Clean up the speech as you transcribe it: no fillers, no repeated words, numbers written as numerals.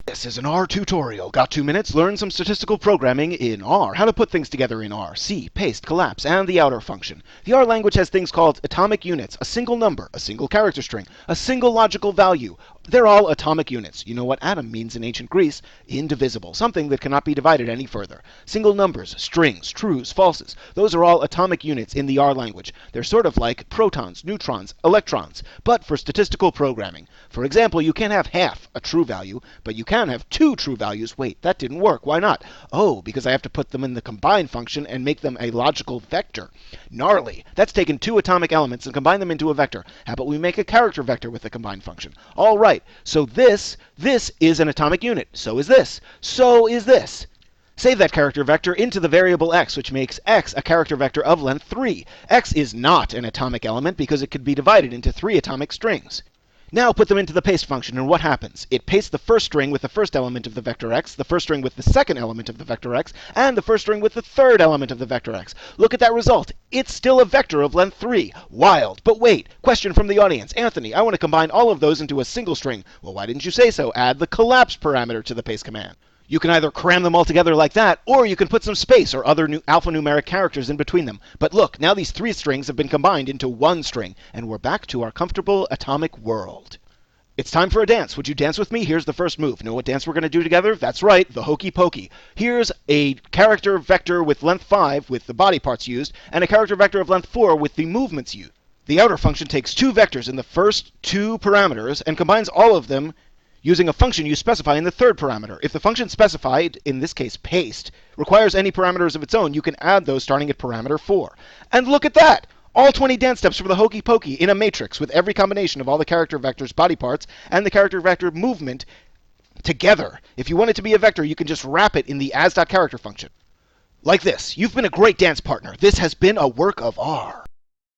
This is an R tutorial. Got 2 minutes? Learn some statistical programming in R. How to put things together in R. See, paste, collapse, and the outer function. The R language has things called atomic units, a single number, a single character string, a single logical value. They're all atomic units. You know what atom means in ancient Greece? Indivisible, something that cannot be divided any further. Single numbers, strings, trues, falses. Those are all atomic units in the R language. They're sort of like protons, neutrons, electrons, but for statistical programming. For example, you can't have half a true value, but you can have two true values. Wait, that didn't work. Why not? Oh, because I have to put them in the combine function and make them a logical vector. Gnarly. That's taken two atomic elements and combine them into a vector. How about we make a character vector with the combine function? All right. So this is an atomic unit. So is this. So is this. Save that character vector into the variable x, which makes x a character vector of length 3. X is not an atomic element because it could be divided into 3 atomic strings. Now put them into the paste function, and what happens? It pastes the first string with the first element of the vector x, the first string with the second element of the vector x, and the first string with the third element of the vector x. Look at that result. It's still a vector of length 3. Wild. But wait, question from the audience. Anthony, I want to combine all of those into a single string. Well, why didn't you say so? Add the collapse parameter to the paste command. You can either cram them all together like that, or you can put some space or other alphanumeric characters in between them. But look, now these 3 strings have been combined into 1 string, and we're back to our comfortable atomic world. It's time for a dance. Would you dance with me? Here's the first move. Know what dance we're going to do together? That's right, the hokey pokey. Here's a character vector with length 5 with the body parts used, and a character vector of length 4 with the movements used. The outer function takes 2 vectors in the first 2 parameters and combines all of them using a function you specify in the third parameter. If the function specified, in this case paste, requires any parameters of its own, you can add those starting at parameter 4. And look at that! All 20 dance steps for the hokey pokey in a matrix with every combination of all the character vectors' body parts and the character vector movement together. If you want it to be a vector, you can just wrap it in the as.character function. Like this. You've been a great dance partner. This has been a work of R.